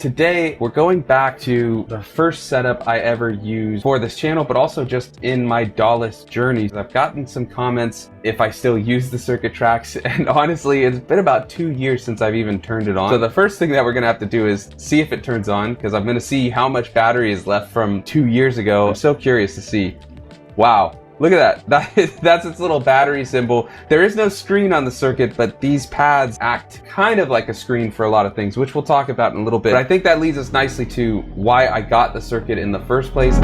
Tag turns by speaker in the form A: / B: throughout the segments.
A: Today, we're going back to the first setup I ever used for this channel, but also just in my Dawless journey. I've gotten some comments if I still use the circuit tracks, and honestly, it's been about 2 years since I've even turned it on. So the first thing that we're gonna have to do is see if it turns on, because I'm gonna see how much battery is left from 2 years ago. I'm so curious to see. Wow. Look at that. That's its little battery symbol. There is no screen on the circuit, but these pads act kind of like a screen for a lot of things, which we'll talk about in a little bit. But I think that leads us nicely to why I got the circuit in the first place.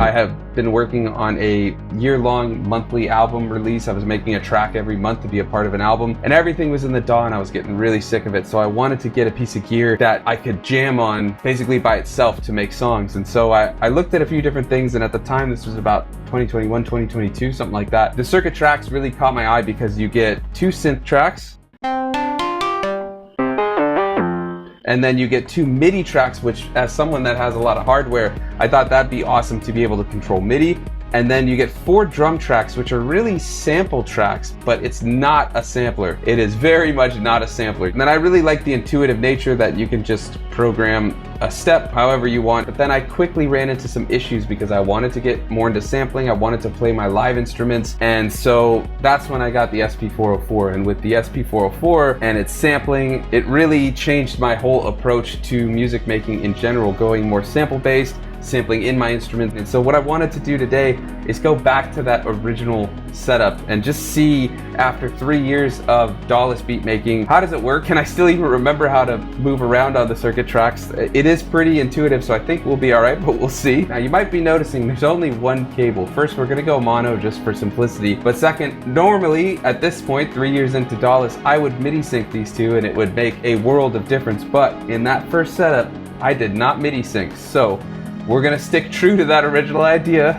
A: I have been working on a year-long monthly album release. I was making a track every month to be a part of an album, and everything was in the DAW, and I was getting really sick of it. So I wanted to get a piece of gear that I could jam on basically by itself to make songs. And so I looked at a few different things, and at the time, this was about 2021, 2022, something like that. The circuit tracks really caught my eye because you get 2 synth tracks, and then you get 2 MIDI tracks, which as someone that has a lot of hardware, I thought that'd be awesome to be able to control MIDI. And then you get 4 drum tracks, which are really sample tracks, but it's not a sampler. It is very much not a sampler. And then I really like the intuitive nature that you can just program a step however you want. But then I quickly ran into some issues because I wanted to get more into sampling. I wanted to play my live instruments. And so that's when I got the SP404. And with the SP404 and its sampling, it really changed my whole approach to music making in general, going more sample-based, sampling in my instrument. And so what I wanted to do today is go back to that original setup and just see, after 3 years of Dawless beat making, how does it work? Can I still even remember how to move around on the circuit tracks? It is pretty intuitive, so I think we'll be all right, but we'll see. Now you might be noticing there's only 1 cable. First, we're gonna go mono just for simplicity. But second, normally at this point, 3 years into Dawless, I would MIDI sync these two and it would make a world of difference. But in that first setup, I did not MIDI sync. So we're gonna stick true to that original idea.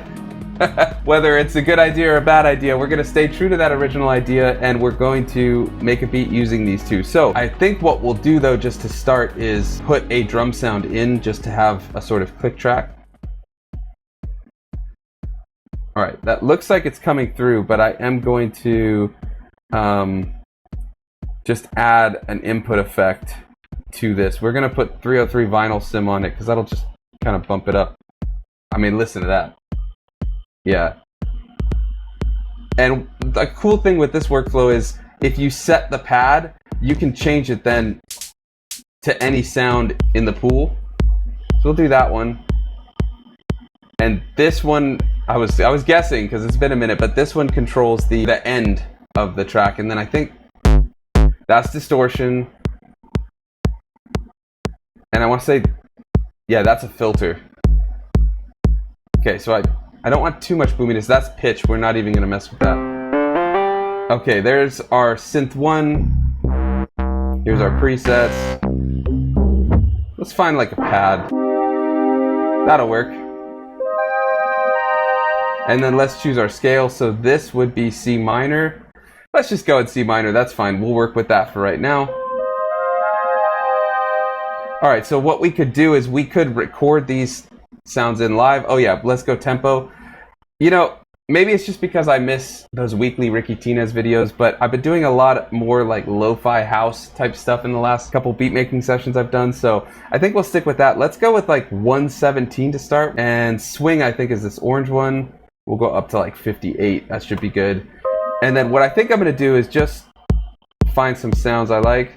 A: Whether it's a good idea or a bad idea, we're gonna stay true to that original idea, and we're going to make a beat using these two. So I think what we'll do though, just to start, is put a drum sound in just to have a sort of click track. All right, that looks like it's coming through, but I am going to just add an input effect to this. We're gonna put 303 vinyl sim on it because that'll just kind of bump it up. I mean, listen to that. Yeah. And the cool thing with this workflow is if you set the pad, you can change it then to any sound in the pool. So we'll do that one. And this one, I was guessing because it's been a minute, but this one controls the end of the track. And then I think that's distortion. And I want to say, yeah, that's a filter. Okay, so I don't want too much boominess. That's pitch. We're not even going to mess with that. Okay, there's our synth 1. Here's our presets. Let's find like a pad. That'll work. And then let's choose our scale. So this would be C minor. Let's just go with C minor. That's fine. We'll work with that for right now. All right, so what we could do is we could record these sounds in live. Oh yeah, let's go tempo. You know, maybe it's just because I miss those weekly Ricky Tinez videos, but I've been doing a lot more like lo-fi house type stuff in the last couple beat making sessions I've done, so I think we'll stick with that. Let's go with like 117 to start, and swing I think is this orange one. We'll go up to like 58, that should be good. And then what I think I'm gonna do is just find some sounds I like.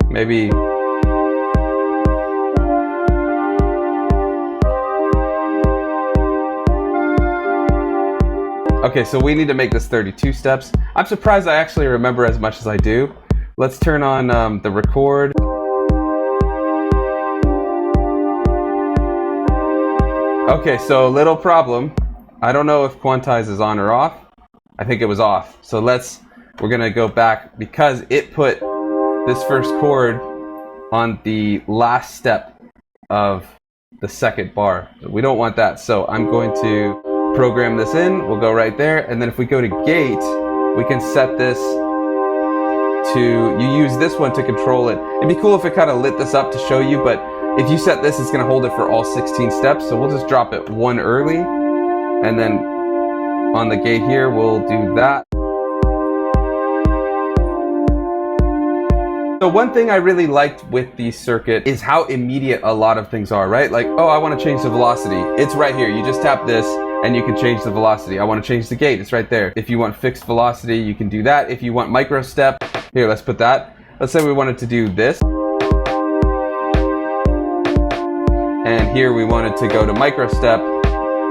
A: Maybe okay, so we need to make this 32 steps. I'm surprised I actually remember as much as I do. Let's turn on the record. Okay, so little problem. I don't know if quantize is on or off. I think it was off. So we're gonna go back because it put this first chord on the last step of the second bar. We don't want that, so I'm going to program this in. We'll go right there, and then if we go to gate, we can set this to, you use this one to control it. It'd be cool if it kind of lit this up to show you, but if you set this, it's going to hold it for all 16 steps, so we'll just drop it 1 early, and then on the gate here, we'll do that. So one thing I really liked with the circuit is how immediate a lot of things are, right? Like, oh, I want to change the velocity. It's right here. You just tap this and you can change the velocity. I want to change the gate. It's right there. If you want fixed velocity, you can do that. If you want micro step, here, let's put that. Let's say we wanted to do this. And here we wanted to go to micro step.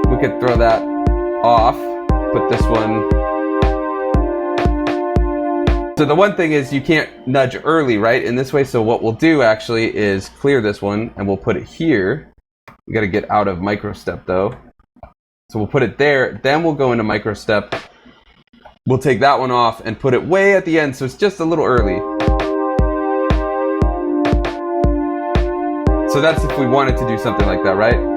A: We could throw that off, put this one. So the one thing is you can't nudge early, right, in this way. So what we'll do actually is clear this one and we'll put it here. We got to get out of micro step though. So we'll put it there, then we'll go into micro step. We'll take that one off and put it way at the end, so it's just a little early. So that's if we wanted to do something like that, right?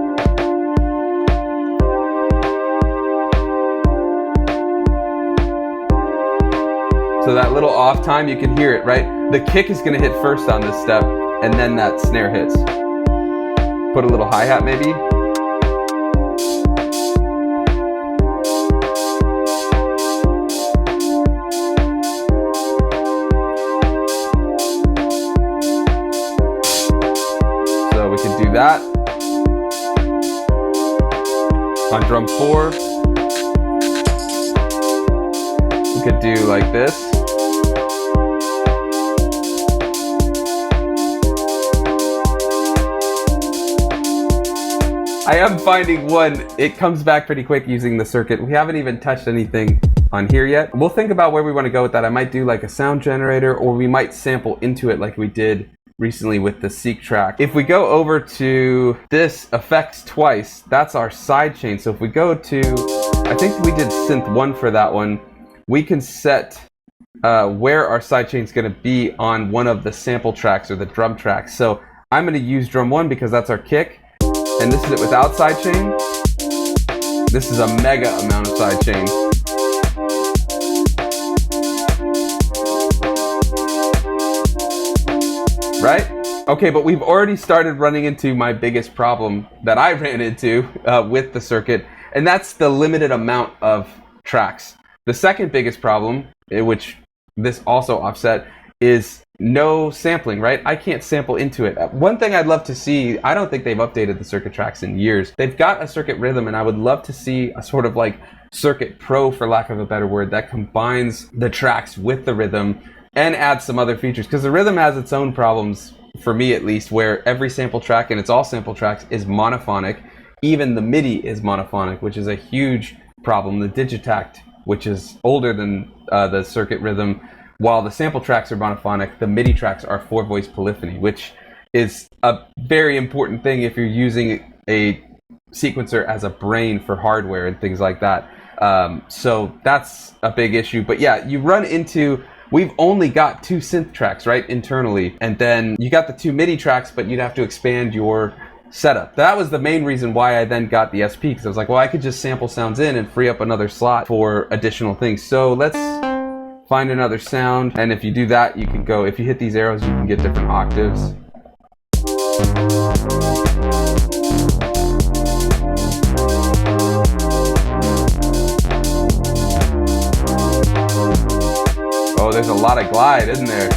A: So that little off time, you can hear it, right? The kick is gonna hit first on this step, and then that snare hits. Put a little hi-hat maybe. So we could do that. On drum 4, we could do like this. I am finding one, it comes back pretty quick using the circuit. We haven't even touched anything on here yet. We'll think about where we want to go with that. I might do like a sound generator, or we might sample into it like we did recently with the Seek track. If we go over to this effects twice, that's our side chain. So if we go to, I think we did synth 1 for that one, we can set where our side chain is going to be on one of the sample tracks or the drum tracks. So I'm going to use drum 1 because that's our kick. And this is it without sidechain. This is a mega amount of sidechain. Right? Okay, but we've already started running into my biggest problem that I ran into with the circuit, and that's the limited amount of tracks. The second biggest problem, which this also offset, is no sampling, right? I can't sample into it. One thing I'd love to see, I don't think they've updated the circuit tracks in years. They've got a circuit rhythm, and I would love to see a sort of like circuit pro, for lack of a better word, that combines the tracks with the rhythm and adds some other features. Because the rhythm has its own problems, for me at least, where every sample track, and it's all sample tracks, is monophonic. Even the MIDI is monophonic, which is a huge problem. The Digitact, which is older than the circuit rhythm, while the sample tracks are monophonic, the MIDI tracks are 4-voice polyphony, which is a very important thing if you're using a sequencer as a brain for hardware and things like that. So that's a big issue. But yeah, you run into, we've only got 2 synth tracks, right, internally. And then you got the 2 MIDI tracks, but you'd have to expand your setup. That was the main reason why I then got the SP, because I was like, well, I could just sample sounds in and free up another slot for additional things. So let's find another sound, and if you do that, you can go, if you hit these arrows, you can get different octaves. Oh, there's a lot of glide, isn't there?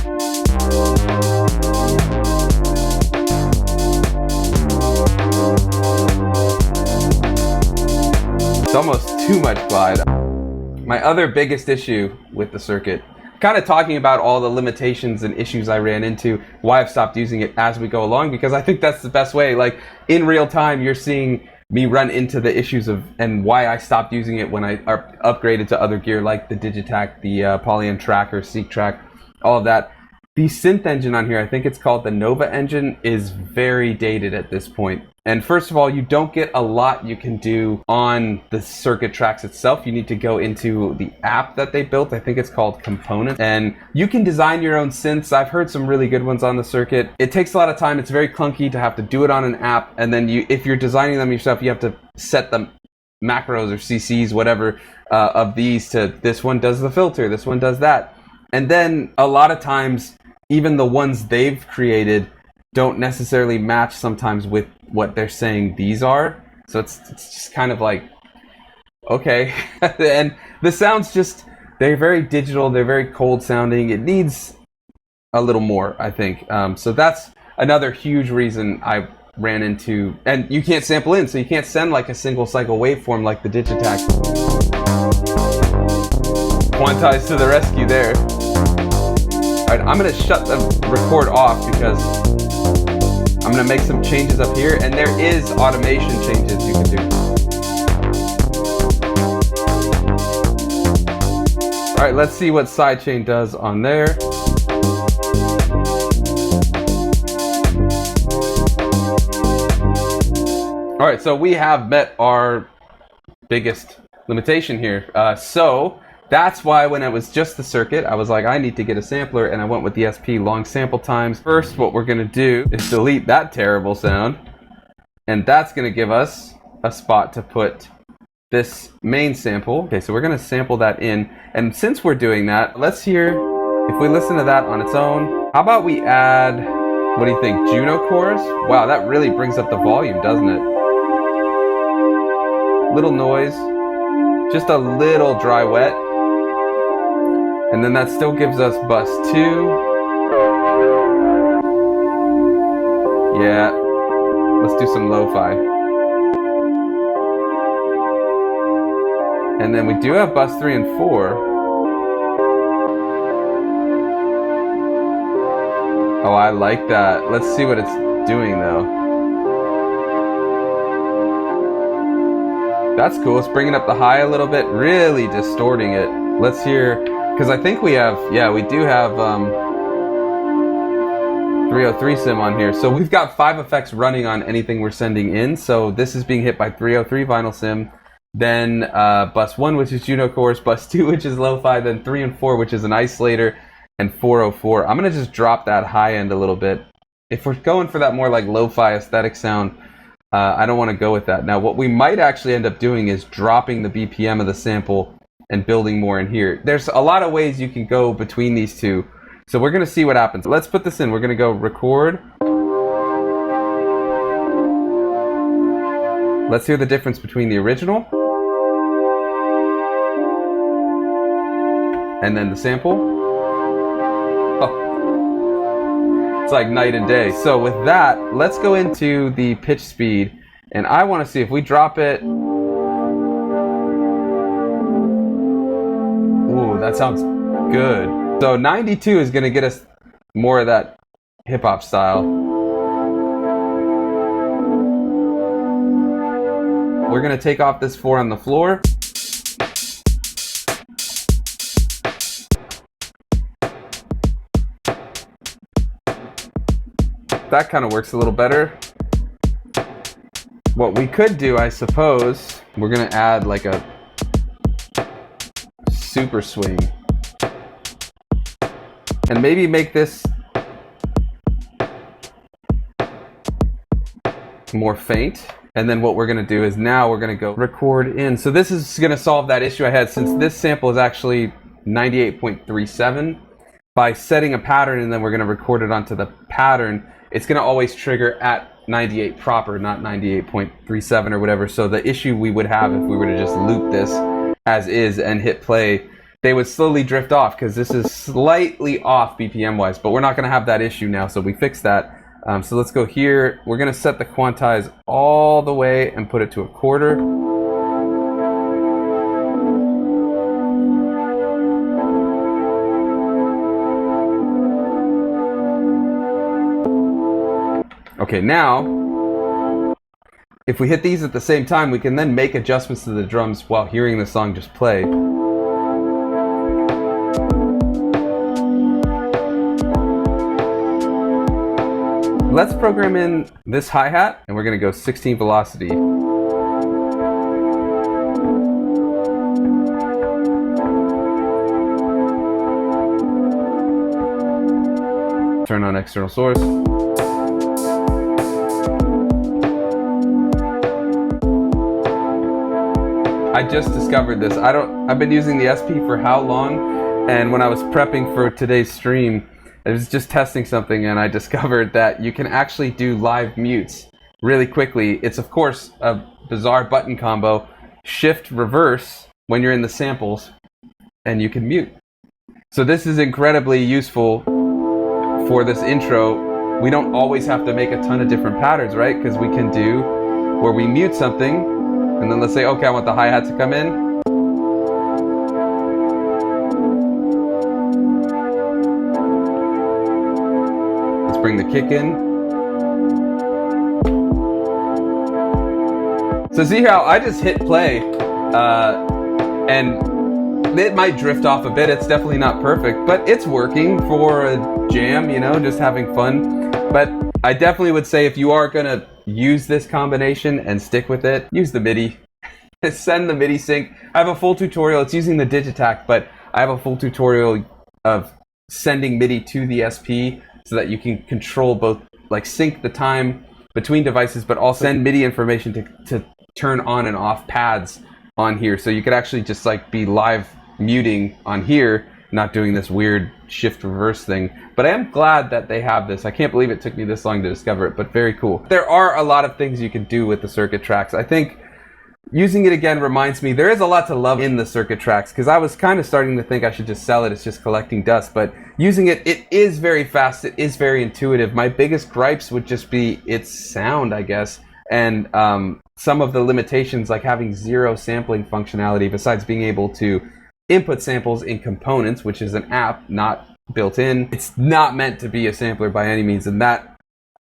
A: It's almost too much glide. My other biggest issue with the circuit, kind of talking about all the limitations and issues I ran into, why I've stopped using it as we go along, because I think that's the best way. Like, in real time, you're seeing me run into the issues of, and why I stopped using it when I upgraded to other gear like the Digitact, the Polyan Tracker, Seek Track, all of that. The synth engine on here, I think it's called the Nova engine, is very dated at this point. And first of all, you don't get a lot you can do on the circuit tracks itself. You need to go into the app that they built. I think it's called Components. And you can design your own synths. I've heard some really good ones on the circuit. It takes a lot of time. It's very clunky to have to do it on an app. And then if you're designing them yourself, you have to set the macros or CCs, whatever, of these to, this one does the filter, this one does that. And then a lot of times, even the ones they've created don't necessarily match sometimes with what they're saying these are. So it's just kind of like, okay. And the sounds just, they're very digital, they're very cold sounding. It needs a little more, I think. So that's another huge reason I ran into, and you can't sample in, so you can't send like a single cycle waveform like the Digitac. Quantize to the rescue there. Alright, I'm gonna shut the record off because I'm gonna make some changes up here, and there is automation changes you can do. Alright, let's see what sidechain does on there. Alright, so we have met our biggest limitation here. So that's why when it was just the circuit, I was like, I need to get a sampler, and I went with the SP long sample times. First, what we're gonna do is delete that terrible sound, and that's gonna give us a spot to put this main sample. Okay, so we're gonna sample that in, and since we're doing that, let's hear if we listen to that on its own. How about we add, what do you think, Juno chorus? Wow, that really brings up the volume, doesn't it? Little noise, just a little dry wet, and then that still gives us bus 2. Yeah, let's do some lo-fi. And then we do have bus 3 and 4. Oh, I like that. Let's see what it's doing though. That's cool. It's bringing up the high a little bit, really distorting it. Let's hear, because I think we have, yeah, we do have 303 sim on here. So we've got 5 effects running on anything we're sending in. So this is being hit by 303 vinyl sim, then bus 1, which is Juno chorus, bus 2, which is lo-fi, then 3 and 4, which is an isolator, and 404. I'm gonna just drop that high end a little bit. If we're going for that more like lo-fi aesthetic sound, I don't want to go with that. Now, what we might actually end up doing is dropping the BPM of the sample and building more in here. There's a lot of ways you can go between these two. So we're going to see what happens. Let's put this in. We're going to go record. Let's hear the difference between the original and then the sample. It's like night and day. So with that, let's go into the pitch speed, and I want to see if we drop it. Ooh, that sounds good. So 92 is going to get us more of that hip hop style. We're going to take off this 4 on the floor. That kind of works a little better. What we could do, I suppose, we're gonna add like a super swing and maybe make this more faint. And then what we're gonna do is now we're gonna go record in. So this is gonna solve that issue I had, since this sample is actually 98.37. By setting a pattern and then we're gonna record it onto the pattern, it's going to always trigger at 98 proper, not 98.37 or whatever. So the issue we would have if we were to just loop this as is and hit play, they would slowly drift off because this is slightly off BPM wise, but we're not going to have that issue now. So we fixed that. So let's go here. We're going to set the quantize all the way and put it to 1/4. Okay, now, if we hit these at the same time, we can then make adjustments to the drums while hearing the song just play. Let's program in this hi-hat, and we're going to go 16 velocity. Turn on external source. I just discovered this. I've been using the SP for how long? And when I was prepping for today's stream, I was just testing something and I discovered that you can actually do live mutes really quickly. It's of course a bizarre button combo, shift reverse when you're in the samples, and you can mute. So this is incredibly useful for this intro, we don't always have to make a ton of different patterns, right? Because we can do where we mute something, and then let's say, okay, I want the hi-hat to come in. Let's bring the kick in. So see how I just hit play, and it might drift off a bit. It's definitely not perfect, but it's working for a jam, you know, just having fun. But I definitely would say if you are gonna use this combination and stick with it, use the MIDI. Send the MIDI sync. I have a full tutorial. It's using the Digitac, but I have a full tutorial of sending MIDI to the SP so that you can control both, like sync the time between devices, but also send MIDI information to turn on and off pads on here. So you could actually just like be live muting on here, not doing this weird shift reverse thing. But I am glad that they have this. I can't believe it took me this long to discover it, but very cool. There are a lot of things you can do with the circuit tracks. I think using it again reminds me there is a lot to love in the circuit tracks, because I was kind of starting to think I should just sell it. It's just collecting dust. But using it, it is very fast. It is very intuitive. My biggest gripes would just be its sound, I guess. And some of the limitations, like having zero sampling functionality, besides being able to input samples in components, which is an app, not built in. It's not meant to be a sampler by any means, and that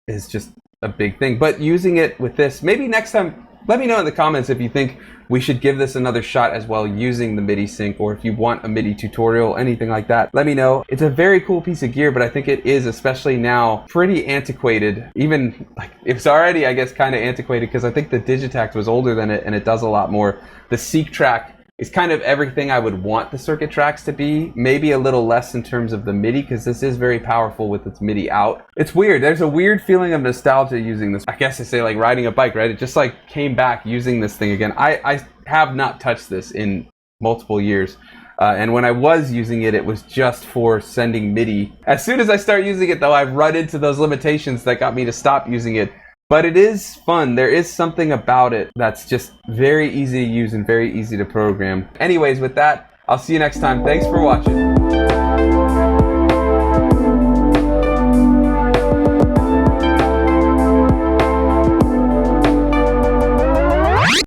A: is just a big thing. But using it with this, maybe next time, let me know in the comments if you think we should give this another shot as well using the MIDI sync, or if you want a MIDI tutorial, anything like that, let me know. It's a very cool piece of gear, but I think it is, especially now, pretty antiquated. Even, like, it's already, I guess, kind of antiquated, because I think the Digitac was older than it, and it does a lot more. The Seek track is kind of everything I would want the circuit tracks to be. Maybe a little less in terms of the MIDI, because this is very powerful with its MIDI out. It's weird. There's a weird feeling of nostalgia using this. I guess I say like riding a bike, right? It just like came back using this thing again. I have not touched this in multiple years. And when I was using it, it was just for sending MIDI. As soon as I start using it, though, I've run into those limitations that got me to stop using it. But it is fun. There is something about it that's just very easy to use and very easy to program. Anyways, with that, I'll see you next time. Thanks for watching.